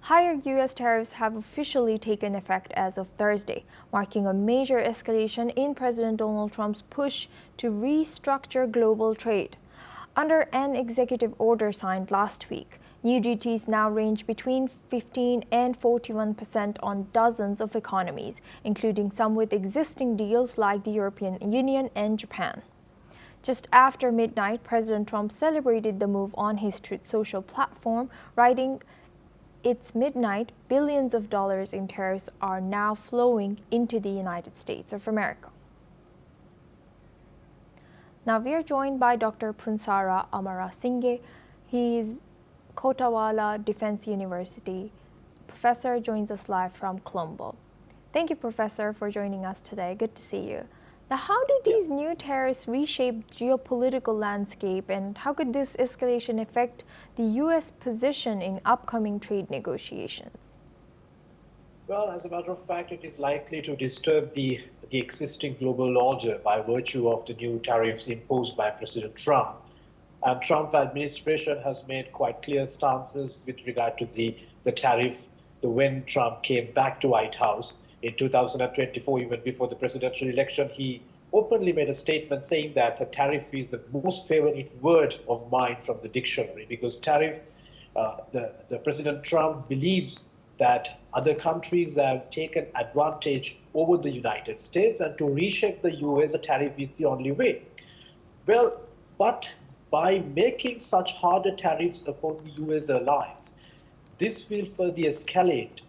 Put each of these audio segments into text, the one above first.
Higher U.S. tariffs have officially taken effect as of Thursday, marking a major escalation in President Donald Trump's push to restructure global trade. Under an executive order signed last week, new duties now range between 15 and 41% on dozens of economies, including some with existing deals like the European Union and Japan. Just after midnight, President Trump celebrated the move on his Truth Social platform, writing, "It's midnight, billions of dollars in tariffs are now flowing into the United States of America." Now we are joined by Dr. Punsara Amarasinghe. He is Kotawala Defense University professor, joins us live from Colombo. Thank you, Professor, for joining us today. Good to see you. Now, how do these new tariffs reshape geopolitical landscape, and how could this escalation affect the U.S. position in upcoming trade negotiations? Well, as a matter of fact, it is likely to disturb the existing global order by virtue of the new tariffs imposed by President Trump. And Trump administration has made quite clear stances with regard to the tariff when Trump came back to White House in 2024, even before the presidential election. He openly made a statement saying that a tariff is the most favorite word of mine from the dictionary, because tariff, the President Trump believes that other countries have taken advantage over the United States, and to reshape the US, a tariff is the only way. Well, but by making such harder tariffs upon the US allies, this will further escalate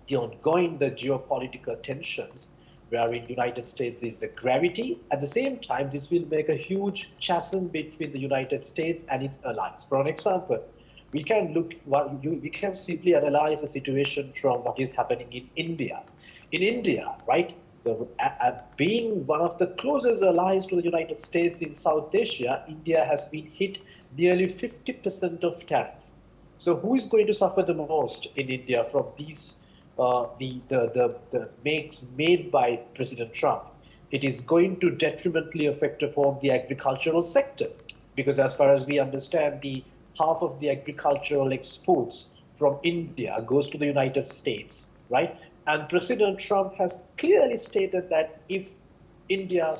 the geopolitical tensions, wherein the United States is the gravity. At the same time, this will make a huge chasm between the United States and its allies. For an example, we can simply analyze the situation from what is happening in India. In India, right, being one of the closest allies to the United States in South Asia, India has been hit nearly 50% of tariff. So who is going to suffer the most in India from these the makes made by President Trump? It is going to detrimentally affect upon the agricultural sector, because as far as we understand, the half of the agricultural exports from India goes to the United States, right? And President Trump has clearly stated that if India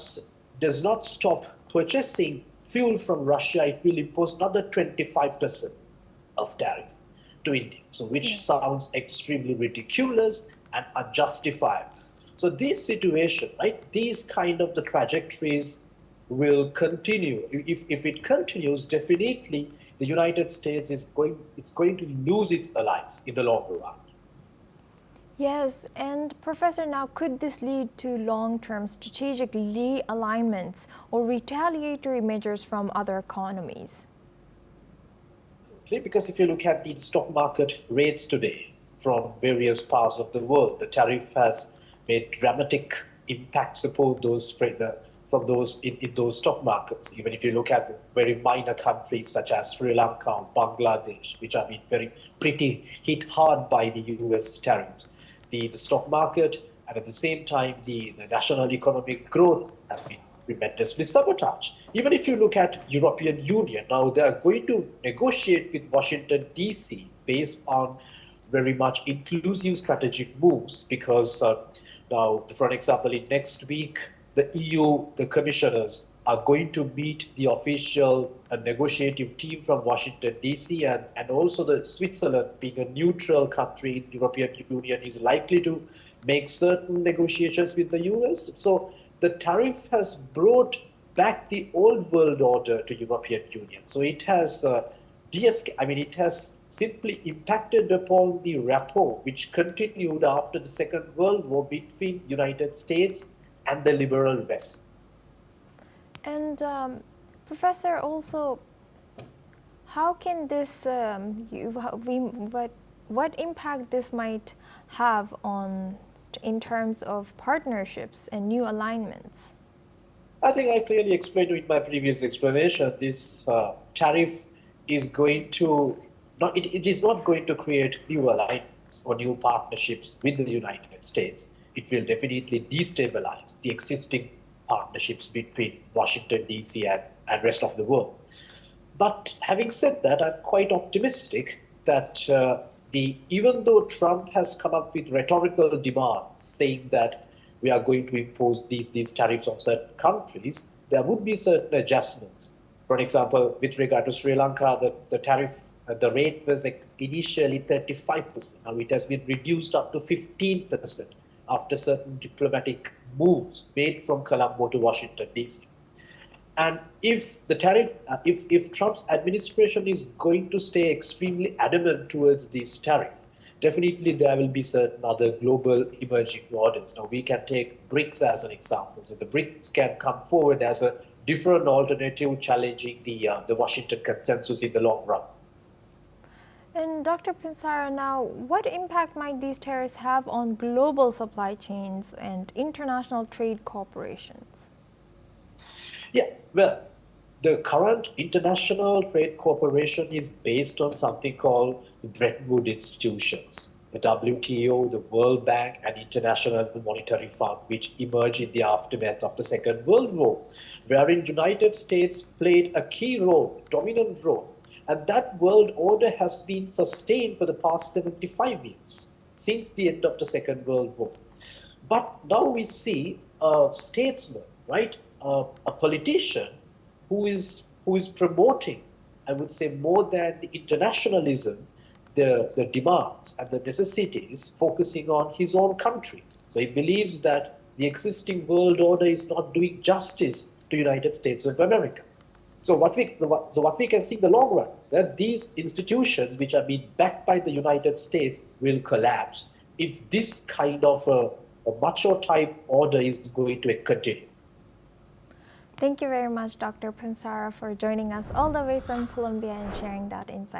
does not stop purchasing fuel from Russia, it will impose another 25% of tariff to India. So which sounds extremely ridiculous and unjustifiable. So this situation, right, these kind of the trajectories will continue. If it continues, definitely the United States is going to lose its allies in the long run. Yes, and Professor, now could this lead to long-term strategic realignments or retaliatory measures from other economies? Because if you look at the stock market rates today from various parts of the world, the tariff has made dramatic impacts upon those from those in those stock markets. Even if you look at very minor countries such as Sri Lanka or Bangladesh, which have been pretty hit hard by the US tariffs, the stock market, and at the same time the national economic growth has been tremendously sabotaged. Even if you look at European Union, now they are going to negotiate with Washington DC based on very much inclusive strategic moves, because now, for an example, in next week, the EU, the commissioners are going to meet the official negotiative team from Washington DC, and also the Switzerland, being a neutral country in the European Union, is likely to make certain negotiations with the US. So the tariff has brought back the old world order to European Union. So it has it has simply impacted upon the rapport which continued after the Second World War between the United States and the liberal West. And Professor, also, how can this, what impact this might have on, in terms of partnerships and new alignments? I think I clearly explained in my previous explanation, this tariff is going to, it is not going to create new alliances or new partnerships with the United States. It will definitely destabilize the existing partnerships between Washington, D.C. and rest of the world. But having said that, I'm quite optimistic that even though Trump has come up with rhetorical demands saying that we are going to impose these tariffs on certain countries, there would be certain adjustments. For example, with regard to Sri Lanka, the tariff, the rate was initially 35%. Now it has been reduced up to 15% after certain diplomatic moves made from Colombo to Washington, D.C. And if the tariff, if Trump's administration is going to stay extremely adamant towards this tariff, definitely there will be certain other global emerging orders. Now we can take BRICS as an example. So the BRICS can come forward as a different alternative challenging the Washington consensus in the long run. And Dr. Pinsara, now, what impact might these tariffs have on global supply chains and international trade corporations? Yeah, well, the current international trade cooperation is based on something called the Bretton Woods institutions, the WTO, the World Bank, and International Monetary Fund, which emerged in the aftermath of the Second World War, wherein United States played a key role, dominant role, and that world order has been sustained for the past 75 years, since the end of the Second World War. But now we see a statesman, right, a politician who is promoting, I would say, more than the internationalism, the demands and the necessities, focusing on his own country. So he believes that the existing world order is not doing justice to United States of America. So what we can see in the long run is that these institutions, which are being backed by the United States, will collapse if this kind of a macho type order is going to continue. Thank you very much, Dr. Pinsara, for joining us all the way from Colombia and sharing that insight.